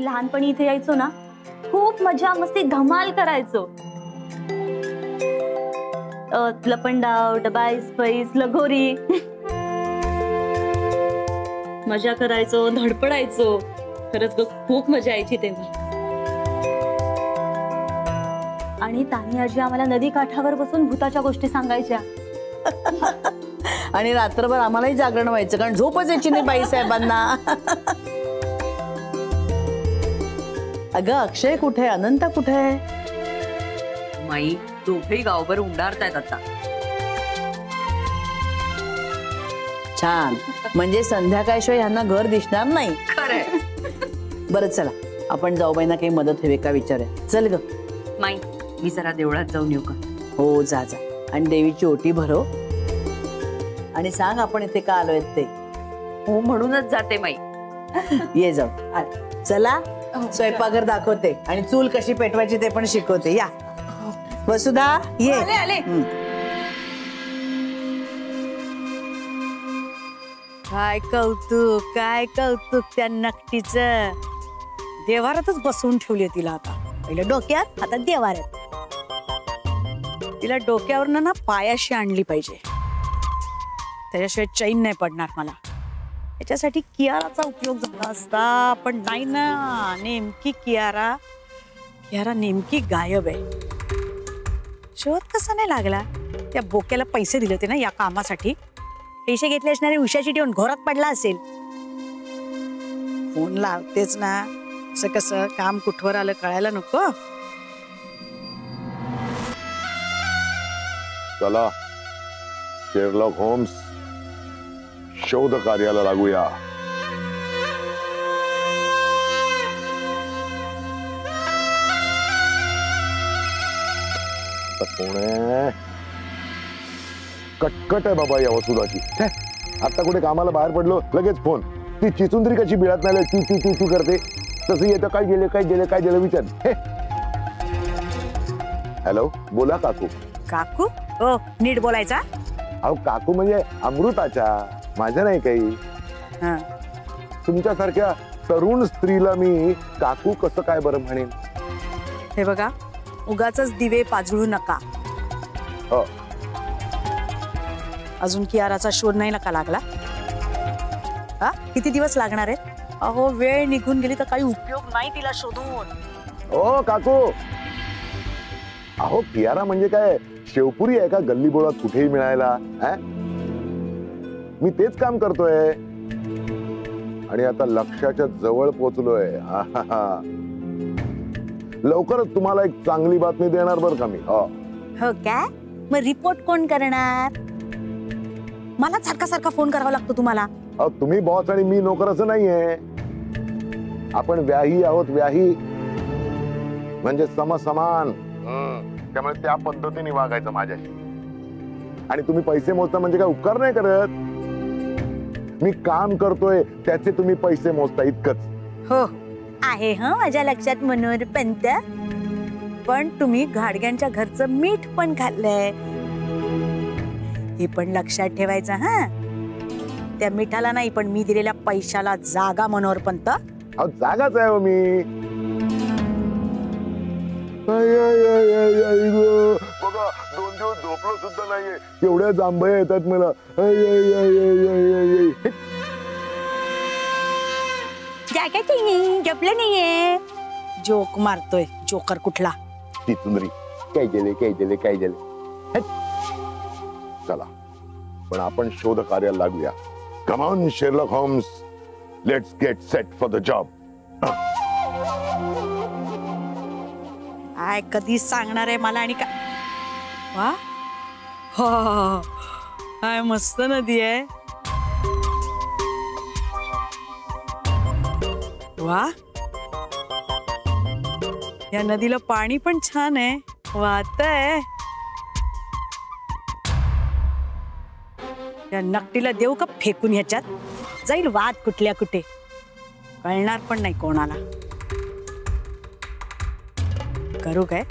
लहानपणी इथे यायचो ना, खूप मजा मस्ती धमाल करायचो. लपंडाव, डबाईस, पैस, लगोरी मजा करायचो, धडपडायचो. खरंच ग खूप मजा यायची तेव्हा. आणि तानी आजी आम्हाला नदी काठावर बसून भूताच्या गोष्टी सांगायच्या. आणि रात्रभर आम्हालाही जागरण व्हायचं, कारण झोपच यायची नाही बाईसाहेबांना. अगं अक्षय कुठे, अनंता कुठे आहे? माई दोघेही गावभर उंडारतायत आता. छान, म्हणजे संध्याकाळशिवाय ह्यांना घर दिसणार नाही. खरंय. बरं चला आपण जाऊबाईंना काही मदत हवी का विचारूया. चल ग माई, मी जरा देवळात जाऊन येऊ का? हो जा जा. आणि देवीची ओटी भरव आणि सांग आपण इथे का आलोय ते. हो म्हणूनच जाते माई. ये जाऊ. चला स्वयंपाकघर दाखवते आणि चूल कशी पेटवायची ते पण शिकवते. या वसुधा ये. आले आले. काय कौतुक त्या नकटीचं. देवारातच बसवून ठेवली तिला. आता पहिलं डोक्यात, आता देवाऱ्यात. तिला डोक्यावर ना पायाशी आणली पाहिजे, त्याच्याशिवाय चैन नाही पडणार मला. याच्यासाठी कियाराचा उपयोग झाला असता, पण नाही ना. नेमकी कियारा नेमकी गायब आहे. शोध कसा नाही लागला? त्या बोक्याला पैसे दिले होते ना या कामासाठी. पैसे घेतले असणारे उशाची ठेवून घोरात पडला असेल. फोन लावतेच ना, असं कसं काम कुठवर आलं कळायला नको. चला शेरलॉक होम्स शोध कार्याला लागूया. कोण आहे? कटकट आहे बाबा या वसुधाची. आता कुठे कामाला बाहेर पडलो लगेच फोन. ती चिचुंदरी कशी बिळात नाही चू चू चू चू करते तसं येतं. काय गेलं विचार. हॅलो बोला काकू. काकू ओ नीट बोलायचा. अहो काकू म्हणजे अमृताच्या, माझ्या नाही काही. तुमच्यासारख्या तरुण स्त्रीला मी काकू कसं काय बरं म्हणेन? हे बघा उगाचच दिवे पाजळू नका. हो. अजून कियाराचा शोध नाही नका लागला. हा किती दिवस लागणार आहे? अहो वेळ निघून गेली तर काही उपयोग नाही तिला शोधून. ओ काकू, अहो कियारा म्हणजे काय शेवपुरी आहे का गल्ली बोळात कुठेही मिळायला? मी तेच काम करतोय आणि आता लक्ष्याच्या जवळ पोहोचलोय. लवकरच तुम्हाला एक चांगली बातमी देणार बरं का मी. हो काय? मग रिपोर्ट कोण करणार? मला सारखा फोन करावा लागतो तुम्हाला. तुम्ही बॉस आणि मी नोकर असं नाहीये. आपण व्याही आहोत. व्याही म्हणजे समसमान. त्यामुळे त्या पद्धतीने वागायचं माझ्याशी. आणि तुम्ही पैसे मोजता म्हणजे काय उपकार नाही करत. मी काम करतोय त्याचे तुम्ही पैसे मोजता इतकंच. हो आहे ह माझ्या लक्षात मनोहर पंत. पण तुम्ही घाडग्यांच्या घरचं मीठ पण खाल्लंय हे पण लक्षात ठेवायचं. हा त्या मिठाला नाही पण मी दिलेल्या पैशाला जागा मनोहर पंत. जागाच आहे हो मी. बघा 2 दिवस झोपलो सुद्धा नाहीये. एवढ्या जांभया येतात मला. झोपलं नाहीये. जोक मारतोय जोकर कुठला. ती सुंदरी काय गेले. चला पण आपण शोध कार्याला लागूया. Come on Sherlock Holmes, let's get set for the job. काय कधी सांगणार आहे मला? आणि काय वा काय मस्त नदी आहे. वा या नदीला पाणी पण छान आहे. वाहतंय. या नकटीला देऊ का फेकून? ह्याच्यात जाईल वाद कुठल्या कुठे. कळणार पण नाही कोणाला. करू काय?